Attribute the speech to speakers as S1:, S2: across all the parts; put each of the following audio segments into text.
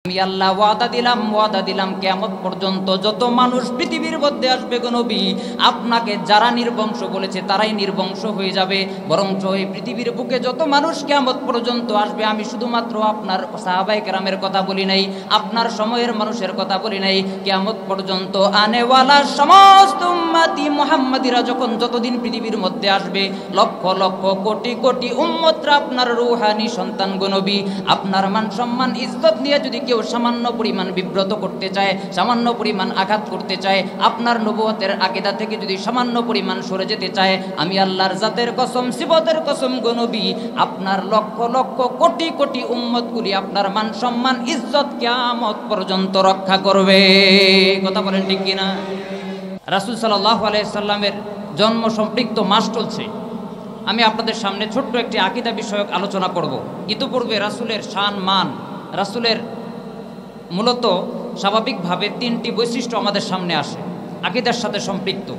S1: আমি আল্লাহ ওয়াদা দিলাম কিয়ামত পর্যন্ত যত মানুষ পৃথিবীর মধ্যে আসবে গো নবী, আপনাকে যারা নির্বংশ বলেছে তারাই নির্বংশ হয়ে যাবে। বরঞ্চ এই পৃথিবীর বুকে যত মানুষ কিয়ামত পর্যন্ত আসবে, আমি শুধুমাত্র আপনার সাহাবায়ে কেরামের কথা বলি নাই, আপনার সময়ের মানুষের কথা বলি নাই, কিয়ামত পর্যন্ত আনেওয়ালা সমস্ত উম্মতি মুহাম্মাদিরা যখন যতদিন পৃথিবীর মধ্যে আসবে, লক্ষ লক্ষ কোটি কোটি উম্মতরা আপনার রূহানি সন্তান গো নবী, আপনার মান সম্মান ইজ্জত নিয়ে যদি কেউ সামান্য পরিমাণ বিব্রত করতে চায়, সামান্য পরিমাণ আঘাত করতে চায়, আপনার নবুয়তের আকীদা থেকে যদি সামান্য পরিমাণ সরে যেতে চায়, আমি আল্লাহর জাতের কসম সিফাতের কসম গো নবী, আপনার লক্ষ লক্ষ কোটি কোটি উম্মতগুলি আপনার মান সম্মান ইজ্জত কিয়ামত পর্যন্ত রক্ষা করবে। কথা বলেন ঠিক কিনা? রাসূল সাল্লাল্লাহু আলাইহি সাল্লামের জন্ম সম্পৃক্ত মাস চলছে। আমি আপনাদের সামনে ছোট্ট একটি আকীদা বিষয়ক আলোচনা করব। ইতিপূর্বে রাসূলের শান মান, রাসূলের মূলত স্বাভাবিকভাবে তিনটি বৈশিষ্ট্য আমাদের সামনে আসে আকীদার সাথে সম্পৃক্ত।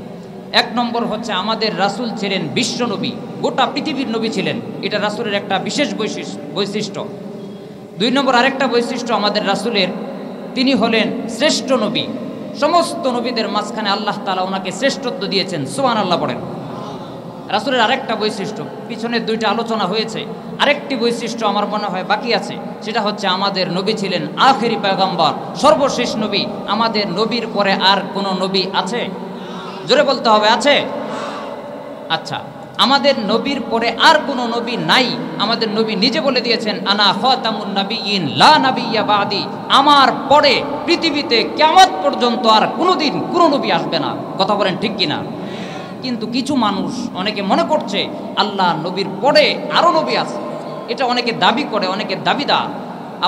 S1: এক নম্বর হচ্ছে আমাদের রাসূল ছিলেন বিশ্ব নবী, গোটা পৃথিবীর নবী ছিলেন, এটা রাসূলের একটা বিশেষ বৈশিষ্ট্য। দুই নম্বর আরেকটা বৈশিষ্ট্য আমাদের রাসূলের, তিনি হলেন শ্রেষ্ঠ নবী। সমস্ত নবীদের মাঝখানে আল্লাহ তাআলা ওনাকে শ্রেষ্ঠত্ব দিয়েছেন, সুবহানাল্লাহ পড়েন। রাসূলের আরেকটা বৈশিষ্ট্য, পিছনের দুইটা আলোচনা হয়েছে, আরেকটি বৈশিষ্ট্য আমার মনে হয় বাকি আছে, সেটা হচ্ছে আমাদের নবী ছিলেন আখেরি পয়গম্বর, সর্বশেষ নবী। আমাদের নবীর পরে আর কোনো নবী আছে? জোরে বলতে হবে, আছে? আচ্ছা, আমাদের নবীর পরে আর কোনো নবী নাই। আমাদের নবী নিজে বলে দিয়েছেন, আনা খাতামুন নাবিয়্যিন লা নাবিয়্যা বাদি, আমার পরে পৃথিবীতে কিয়ামত পর্যন্ত আর কোনোদিন কোনো নবী আসবে না। কথা বলেন ঠিক কিনা? কিন্তু কিছু মানুষ অনেকে মনে করছে আল্লাহ নবীর পরে আরো নবী আছে, এটা অনেকে দাবি করে, অনেকে দাবিদার।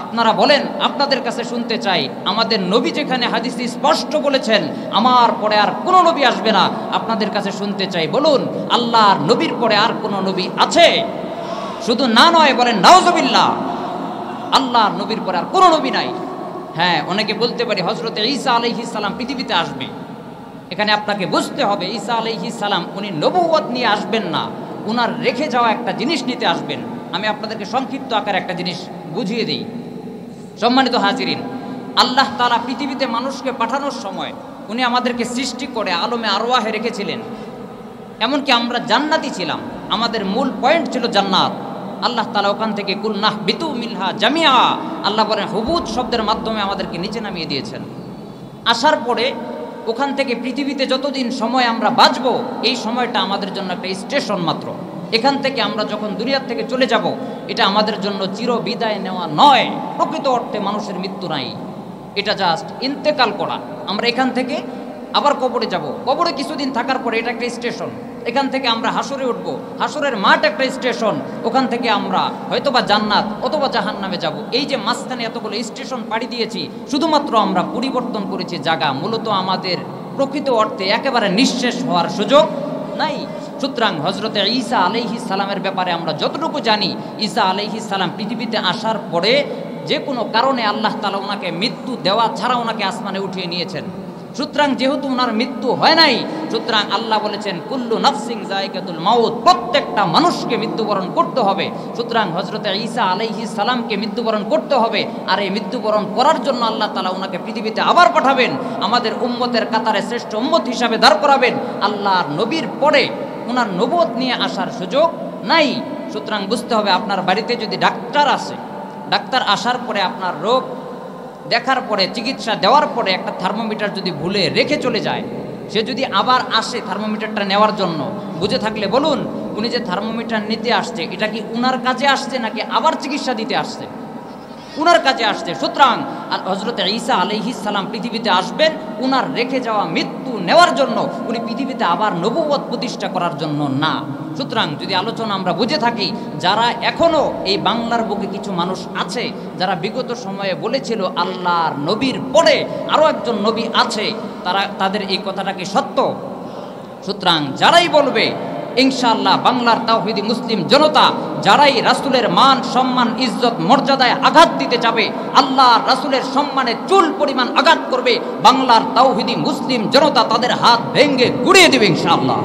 S1: আপনারা বলেন, আপনাদের কাছে শুনতে চাই, আমাদের নবী যেখানে হাদিসে স্পষ্ট বলেছেন আমার পরে আর কোনো নবী আসবে না, আপনাদের কাছে শুনতে চাই, বলুন আল্লাহর নবীর পরে আর কোনো নবী আছে? শুধু না নয়, বলেন নাউজুবিল্লাহ, আল্লাহর নবীর পরে আর কোনো নবী নাই। হ্যাঁ, অনেকে বলতে পারি হযরতে ঈসা আলাইহিস সালাম পৃথিবীতে আসবে। এখানে আপনাকে বুঝতে হবে, ঈসা আলাইহিস সালাম উনি নবুয়ত নিয়ে আসবেন না, উনার রেখে যাওয়া একটা জিনিস নিতে আসবেন। আমি আপনাদেরকে সংক্ষিপ্ত আকারে একটা জিনিস বুঝিয়ে দিই। সম্মানিত হাজিরিন, আল্লাহ তাআলা পৃথিবীতে মানুষকে পাঠানোর সময় উনি আমাদেরকে সৃষ্টি করে আলমে আরওয়াহে রেখেছিলেন। এমনকি আমরা জান্নাতি ছিলাম, আমাদের মূল পয়েন্ট ছিল জান্নাত। আল্লাহ তাআলা ওখান থেকে কুল নাহবিতু মিনহা জামিআ, আল্লাহ বলেন হুবুত শব্দের মাধ্যমে আমাদেরকে নিচে নামিয়ে দিয়েছেন। আসার পরে ওখান থেকে পৃথিবীতে যতদিন সময় আমরা বাঁচব, এই সময়টা আমাদের জন্য একটা স্টেশন মাত্র। এখান থেকে আমরা যখন দুনিয়ার থেকে চলে যাব, এটা আমাদের জন্য চির বিদায় নেওয়া নয়। প্রকৃত অর্থে মানুষের মৃত্যু নাই, এটা জাস্ট ইন্তেকাল করা। আমরা এখান থেকে আবার কবরে যাব, কবরে কিছুদিন থাকার পরে এটা একটা স্টেশন। এখান থেকে আমরা হাসরে উঠব, হাসরের মাঠ একটা স্টেশন। ওখান থেকে আমরা হয়তোবা জান্নাত অথবা জাহান্নামে যাব। এই যে মাঝখানে এতগুলো স্টেশন পাড়ি দিয়েছি, শুধুমাত্র আমরা পরিবর্তন করেছি জায়গা, মূলত আমাদের প্রকৃত অর্থে একেবারে নিঃশেষ হওয়ার সুযোগ নাই। সুতরাং হযরতে ঈসা আলাইহিস সালামের ব্যাপারে আমরা যতটুকু জানি, ঈসা আলাইহিস সালাম পৃথিবীতে আসার পরে যে কোনো কারণে আল্লাহ তাআলা ওনাকে মৃত্যু দেওয়া ছাড়া ওনাকে আসমানে উঠিয়ে নিয়েছেন। সুতরাং যেহেতু ওনার মৃত্যু হয় নাই, সুতরাং আল্লাহ বলেছেন কুল্লু নাফসিন যায়কাতুল মাউত, প্রত্যেকটা মানুষকে মৃত্যুবরণ করতে হবে। সুতরাং হযরতে ঈসা আলাইহিস সালামকে মৃত্যুবরণ করতে হবে। আর এই মৃত্যুবরণ করার জন্য আল্লাহ তাআলা ওনাকে পৃথিবীতে আবার পাঠাবেন, আমাদের উম্মতের কাতারে শ্রেষ্ঠ উম্মত হিসাবে দাঁড় করাবেন। আল্লাহর নবীর পরে ওনার নবুয়ত নিয়ে আসার সুযোগ নাই। সুতরাং বুঝতে হবে, আপনার বাড়িতে যদি ডাক্তার আসে, ডাক্তার আসার পরে আপনার রোগ দেখার পরে, চিকিৎসা দেওয়ার পরে একটা থার্মোমিটার যদি ভুলে রেখে চলে যায়, সে যদি আবার আসে থার্মোমিটারটা নেওয়ার জন্য, বুঝে থাকলে বলুন উনি যে থার্মোমিটার নিতে আসছে, এটা কি উনার কাজে আসছে নাকি আবার চিকিৎসা দিতে আসছে? উনার কাজে আসছে। সুতরাং হযরতে ঈসা আলাইহিস সালাম পৃথিবীতে আসবেন উনার রেখে যাওয়া মৃত্যু নেওয়ার জন্য, উনি পৃথিবীতে আবার নবুয়ত প্রতিষ্ঠা করার জন্য না। সুতরাং যদি আলোচনা আমরা বুঝে থাকি, যারা এখনো এই বাংলার বুকে কিছু মানুষ আছে যারা বিগত সময়ে বলেছিল আল্লাহর নবীর পরে আরো একজন নবী আছে, তাদের এই কথাটা কি সত্য? সুতরাং যারাই বলবে, ইনশাআল্লাহ বাংলার তাওহীদি মুসলিম জনতা যারাই রাসূলের মান সম্মান ইজ্জত মর্যাদায় আঘাত দিতে যাবে, আল্লাহর রাসূলের সম্মানে চুল পরিমাণ আঘাত করবে, বাংলার তাওহীদি মুসলিম জনতা তাদের হাত ভেঙে গুড়িয়ে দেবে ইনশাআল্লাহ।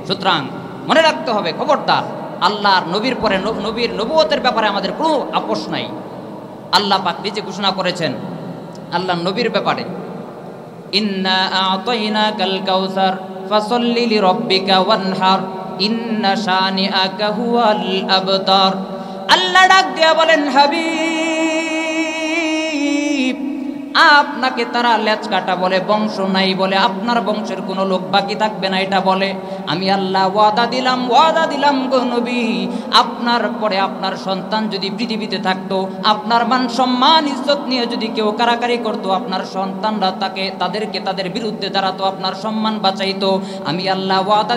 S1: সুতরাং মনে রাখতে হবে, খবরদার, আল্লাহর নবীর পরে নবীর নবুয়তের ব্যাপারে আমাদের কোনো আপোষ নাই। আল্লাহ পাক নিজে ঘোষণা করেছেন আল্লাহ নবীর ব্যাপারে, ইন্না আ'তাইনাকাল কাউসার ফাসাল্লি লিরাব্বিকা ওয়ানহার ইন্না শানিআকা হুয়াল আবতার। আল্লাহ ডাক দিয়া বলেন, হাবিব, আপনাকে তারা লেজ কাটা বলে, বংশ নাই বলে, আপনার বংশের কোনো লোক বাকি থাকবে না এটা বলে। আমি আল্লাহ ওয়াদা দিলাম গো নবী, আপনার পরে আপনার সন্তান যদি পৃথিবীতে থাকতো, আপনার মান সম্মান ইজ্জত নিয়ে যদি কেউ কারাকারি করতো, আপনার সন্তানরা তাদেরকে তাদের বিরুদ্ধে দাঁড়াতো, আপনার সম্মান বাঁচাইতো। আমি আল্লাহ ওয়াদা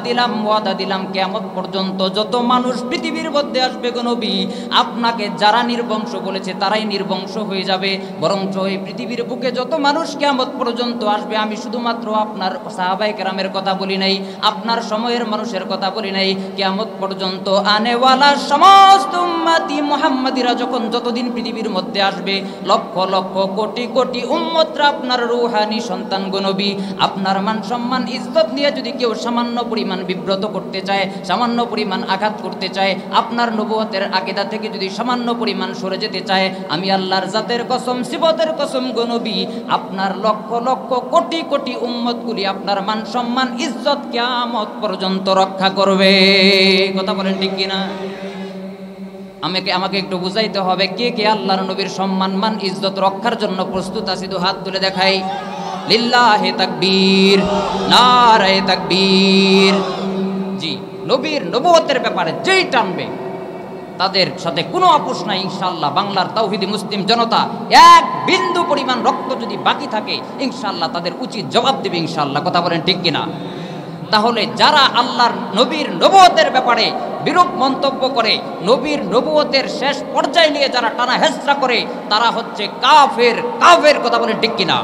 S1: দিলাম কিয়ামত পর্যন্ত যত মানুষ পৃথিবীর মধ্যে আসবে গো নবী, আপনাকে যারা নির্বংশ বলেছে তারাই নির্বংশ হয়ে যাবে। বরঞ্চ এই পৃথিবীর বুকে যত মানুষ কিয়ামত পর্যন্ত আসবে, আমি শুধুমাত্র আপনার সাহাবায়ে কেরামের কথা বলি নাই, আপনার সময়ের মানুষের কথা বলি নাই, কিয়ামত পর্যন্ত আনেওয়ালা সমস্ত উম্মতি মুহাম্মাদিরা যখন যতদিন পৃথিবীর মধ্যে আসবে, লক্ষ লক্ষ কোটি কোটি উম্মতরা আপনার রূহানি সন্তান গো নবী, আপনার মান সম্মান ইজ্জত নিয়ে যদি কেউ সামান্য পরিমাণ বিব্রত করতে চায়, সামান্য পরিমাণ আঘাত করতে চায়, আপনার নবুয়তের আকীদা থেকে যদি সামান্য পরিমাণ সরে যেতে চায়, আমি আল্লাহর জাতের কসম, সিফতের কসম গো নবী, আপনার লক্ষ লক্ষ কোটি কোটি উম্মতগুলি আপনার মান সম্মান ইজ্জত কিয়ামত পর্যন্ত রক্ষা করবে। কথা বলেন ঠিক কিনা? আমাকে একটু বুঝাইতে হবে, কে কে আল্লাহর নবীর সম্মান মান ইজ্জত রক্ষার জন্য প্রস্তুত আছে? তো হাত তুলে দেখাই। লিল্লাহি তাকবীর, নারায়ে তাকবীর। জি, নবীর নবুয়তের ব্যাপারে যেই টানবে তাদের সাথে কোনো আপোষ নাই ইনশাআল্লাহ। বাংলার তাওহীদি মুসলিম জনতা এক বিন্দু পরিমাণ রক্ত যদি বাকি থাকে, ইনশাআল্লাহ তাদের উচিত জবাব দেবে ইনশাআল্লাহ। কথা বলেন ঠিক কিনা? তাহলে যারা আল্লাহর নবীর নবুয়তের ব্যাপারে বিরূপ মন্তব্য করে, নবীর নবুয়তের শেষ পর্যায়ে নিয়ে যারা টানা হেঁচড়া করে, তারা হচ্ছে কাফের। কথা বলেন ঠিক কিনা?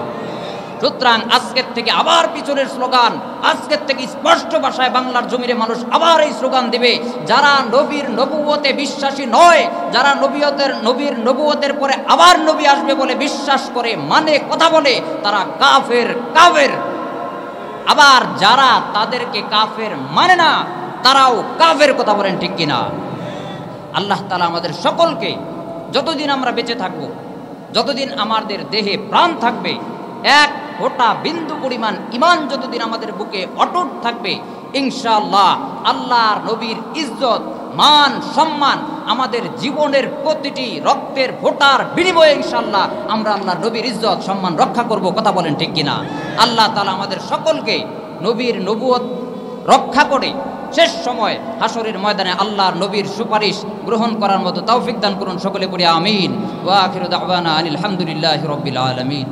S1: সুতরাং আজকের থেকে আবার পিছনের স্লোগান, আজকের থেকে স্পষ্ট ভাষায় বাংলার জমিরে মানুষ আবার এই স্লোগান দিবে, যারা নবীর নবুয়তে বিশ্বাসী নয়, যারা নবীর নবুয়তের পরে আবার নবী আসবে বলে বিশ্বাস করে, মানে কথা বলে, তারা কাফের। আবার যারা তাদেরকে কাফের মানে না, তারাও কাফের। কথা বলেন ঠিক কিনা? আল্লাহ তাআলা আমাদের সকলকে, যতদিন আমরা বেঁচে থাকব, যতদিন আমাদের দেহে প্রাণ থাকবে, এক ফোঁটা বিন্দু পরিমাণ ঈমান যতদিন আমাদের বুকে অটুট থাকবে, ইনশাআল্লাহ আল্লাহর নবীর ইজ্জত, মান, সম্মান, আমাদের জীবনের প্রতিটি রক্তের ফোঁটার বিনিময়ে ইনশাআল্লাহ আমরা আল্লাহর নবীর ইজ্জত, সম্মান রক্ষা করব। কথা বলেন ঠিক কিনা? আল্লাহ তাআলা আমাদের সকলকে নবীর নবুয়ত রক্ষা করে শেষ সময় হাসরের ময়দানে আল্লাহর নবীর সুপারিশ গ্রহণ করার মতো তৌফিক দান করুন। সকলে পড়ি আমিন। ওয়া আখিরু দাওয়ানা আনিল হামদুলিল্লাহি রাব্বিল আলামিন।